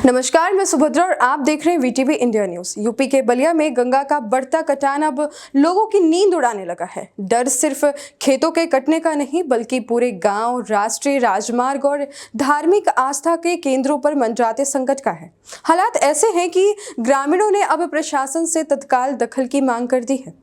नमस्कार, मैं सुभद्रा और आप देख रहे हैं वीटीवी इंडिया न्यूज। यूपी के बलिया में गंगा का बढ़ता कटान अब लोगों की नींद उड़ाने लगा है। डर सिर्फ खेतों के कटने का नहीं बल्कि पूरे गांव, राष्ट्रीय राजमार्ग और धार्मिक आस्था के केंद्रों पर मंडराते संकट का है। हालात ऐसे हैं कि ग्रामीणों ने अब प्रशासन से तत्काल दखल की मांग कर दी है।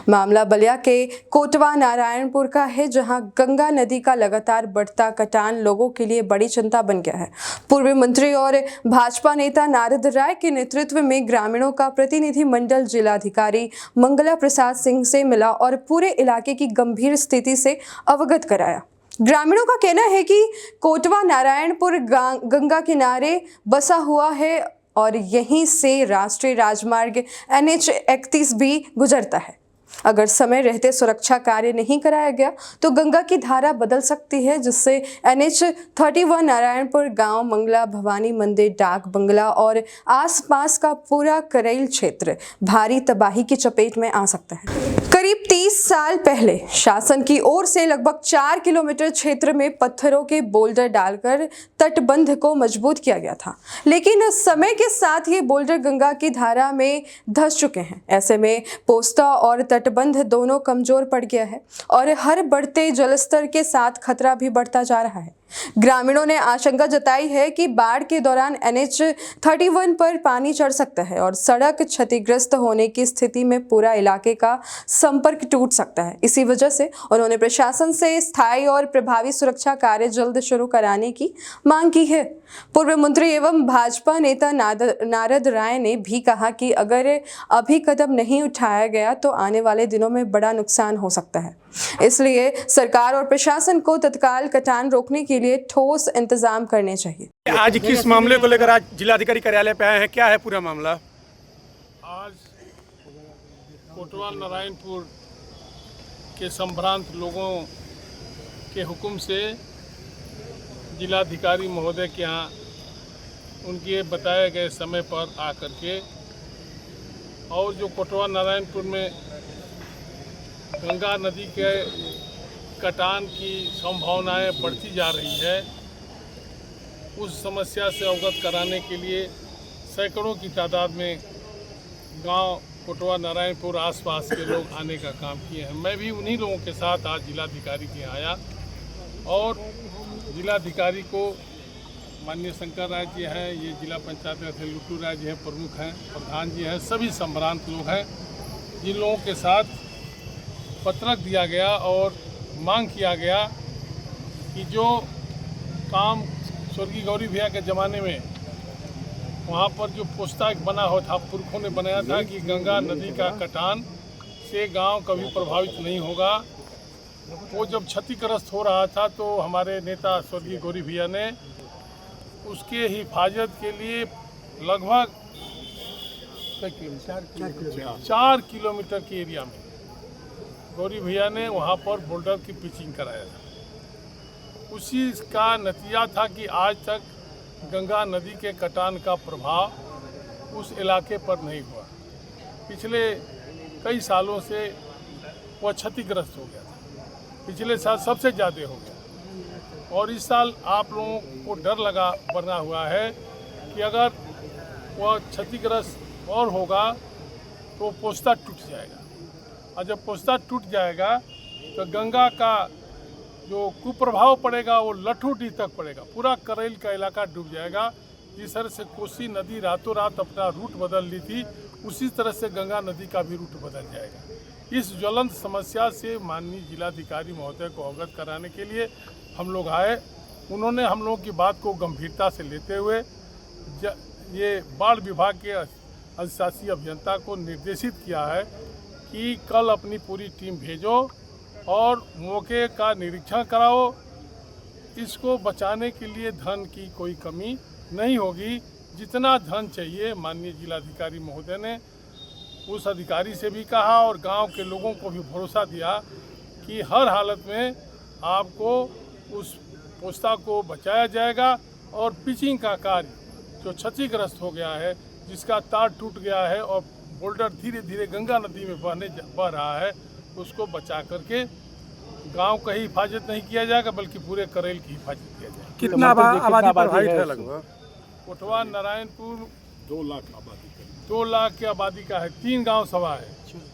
मामला बलिया के कोटवा नारायणपुर का है, जहां गंगा नदी का लगातार बढ़ता कटान लोगों के लिए बड़ी चिंता बन गया है। पूर्व मंत्री और भाजपा नेता नारद राय के नेतृत्व में ग्रामीणों का प्रतिनिधि मंडल जिलाधिकारी मंगला प्रसाद सिंह से मिला और पूरे इलाके की गंभीर स्थिति से अवगत कराया। ग्रामीणों का कहना है कि कोटवा नारायणपुर गंगा किनारे बसा हुआ है और यहीं से राष्ट्रीय राजमार्ग NH 31 भी गुजरता है। अगर समय रहते सुरक्षा कार्य नहीं कराया गया तो गंगा की धारा बदल सकती है, जिससे NH 31 नारायणपुर गांव, मंगला, भवानी मंदिर, डाक बंगला और आसपास का पूरा करेल क्षेत्र भारी तबाही की चपेट में आ सकता है। करीब 30 साल पहले शासन की ओर से लगभग 4 किलोमीटर क्षेत्र में पत्थरों के बोल्डर डालकर तटबंध को मजबूत किया गया था, लेकिन समय के साथ ये बोल्डर गंगा की धारा में धंस चुके हैं। ऐसे में पोस्ता और तटबंध दोनों कमजोर पड़ गया है और हर बढ़ते जलस्तर के साथ खतरा भी बढ़ता जा रहा है। ग्रामीणों ने आशंका जताई है कि बाढ़ के दौरान NH 31 पर पानी चढ़ सकता है और सड़क क्षतिग्रस्त होने की स्थिति में पूरा इलाके का संपर्क टूट सकता है। इसी वजह से उन्होंने प्रशासन से स्थायी और प्रभावी सुरक्षा कार्य जल्द शुरू कराने की मांग की है। पूर्व मंत्री एवं भाजपा नेता नारद राय ने भी कहा कि अगर अभी कदम नहीं उठाया गया तो आने वाले दिनों में बड़ा नुकसान हो सकता है। इसलिए सरकार और प्रशासन को तत्काल कटान रोकने के लिए ठोस इंतजाम करने चाहिए। आज किस मामले को लेकर आज जिलाधिकारी कार्यालय पे आए हैं, क्या है पूरा मामला? आज कोटवा नारायणपुर के संभ्रांत लोगों के हुक्म से जिलाधिकारी महोदय के यहाँ उनके बताए गए समय पर आकर के और जो कोटवा नारायणपुर में गंगा नदी के कटान की संभावनाएं बढ़ती जा रही है, उस समस्या से अवगत कराने के लिए सैकड़ों की तादाद में गांव कोटवा नारायणपुर आसपास के लोग आने का काम किए हैं। मैं भी उन्हीं लोगों के साथ आज जिलाधिकारी के आया और जिलाधिकारी को माननीय शंकर राय जी हैं, ये जिला पंचायत अध्यक्ष लुटू राय जी हैं, प्रमुख हैं, प्रधान जी हैं, सभी संभ्रांत लोग हैं, जिन लोगों के साथ पत्रक दिया गया और मांग किया गया कि जो काम स्वर्गीय गौरी भैया के ज़माने में वहाँ पर जो पोस्ता बना हुआ था, पुरखों ने बनाया था कि गंगा नदी का कटान से गांव कभी प्रभावित नहीं होगा, वो जब क्षतिग्रस्त हो रहा था तो हमारे नेता स्वर्गीय गौरी भैया ने उसके हिफाजत के लिए लगभग 4 किलोमीटर के एरिया में गौरी भैया ने वहाँ पर बोल्डर की पिचिंग कराया था। उसी का नतीजा था कि आज तक गंगा नदी के कटान का प्रभाव उस इलाके पर नहीं हुआ। पिछले कई सालों से वह क्षतिग्रस्त हो गया था, पिछले साल सबसे ज़्यादा हो गया और इस साल आप लोगों को डर लगा बना हुआ है कि अगर वह क्षतिग्रस्त और होगा तो पोस्ता टूट जाएगा और जब पोस्ता टूट जाएगा तो गंगा का जो कुप्रभाव पड़ेगा वो लठूडी तक पड़ेगा, पूरा करेल का इलाका डूब जाएगा। जिस तरह से कोसी नदी रातों रात अपना रूट बदल ली थी, उसी तरह से गंगा नदी का भी रूट बदल जाएगा। इस ज्वलंत समस्या से माननीय जिलाधिकारी महोदय को अवगत कराने के लिए हम लोग आए। उन्होंने हम लोगों की बात को गंभीरता से लेते हुए ये बाढ़ विभाग के अधिशासी अभियंता को निर्देशित किया है कि कल अपनी पूरी टीम भेजो और मौके का निरीक्षण कराओ। इसको बचाने के लिए धन की कोई कमी नहीं होगी। जितना धन चाहिए माननीय जिलाधिकारी महोदय ने उस अधिकारी से भी कहा और गांव के लोगों को भी भरोसा दिया कि हर हालत में आपको उस पोस्ता को बचाया जाएगा और पिचिंग का कार्य जो क्षतिग्रस्त हो गया है, जिसका तार टूट गया है और बोल्डर धीरे धीरे गंगा नदी में बह रहा है, उसको बचा करके गांव का ही हिफाजत नहीं किया जाएगा बल्कि पूरे करेल की हिफाजत किया जाएगा। कितना आबादी प्रभावित है लगभग? कोटवा नारायणपुर 2 लाख की आबादी का है, 3 गांव सभा है,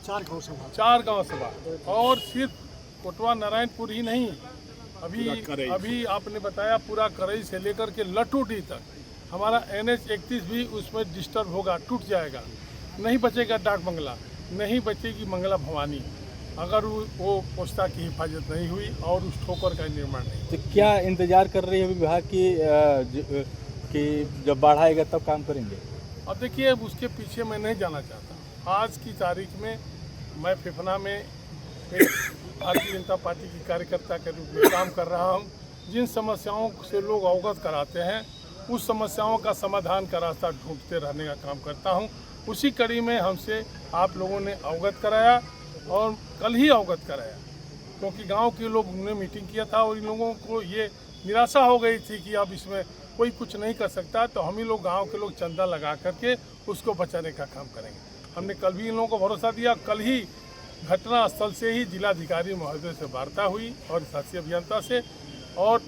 4 गांव सभा और सिर्फ कोटवा नारायणपुर ही नहीं, अभी आपने बताया पूरा करई से लेकर के लटूटी तक हमारा NH 31 भी उसमें डिस्टर्ब होगा, टूट जाएगा, नहीं बचेगा डाक बंगला, नहीं बचेगी मंगला भवानी अगर वो पोस्ता की हिफाजत नहीं हुई और उस ठोकर का निर्माण नहीं। तो क्या इंतजार कर रही है विभाग कि जब बाढ़ आएगा तब काम करेंगे? अब देखिए, उसके पीछे मैं नहीं जाना चाहता। आज की तारीख में मैं फेफना में एक भारतीय जनता पार्टी की कार्यकर्ता के रूप में काम कर रहा हूँ। जिन समस्याओं से लोग अवगत कराते हैं उस समस्याओं का समाधान का रास्ता ढूंढते रहने का काम करता हूँ। उसी कड़ी में हमसे आप लोगों ने अवगत कराया और कल ही अवगत कराया, क्योंकि गांव के लोग ने मीटिंग किया था और इन लोगों को ये निराशा हो गई थी कि अब इसमें कोई कुछ नहीं कर सकता, तो हम ही लोग गांव के लोग चंदा लगा करके उसको बचाने का काम करेंगे। हमने कल भी इन लोगों को भरोसा दिया। कल ही घटना स्थल से ही जिलाधिकारी महोदय से वार्ता हुई और शासकीय अभियंता से, और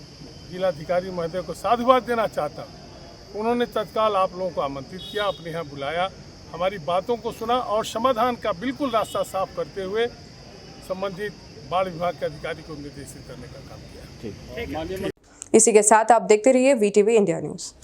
जिलाधिकारी महोदय को साधुवाद देना चाहता हूँ। उन्होंने तत्काल आप लोगों को आमंत्रित किया, अपने यहाँ बुलाया, हमारी बातों को सुना और समाधान का बिल्कुल रास्ता साफ करते हुए संबंधित बाढ़ विभाग के अधिकारी को निर्देशित करने का काम किया। इसी के साथ आप देखते रहिए VTV इंडिया न्यूज़।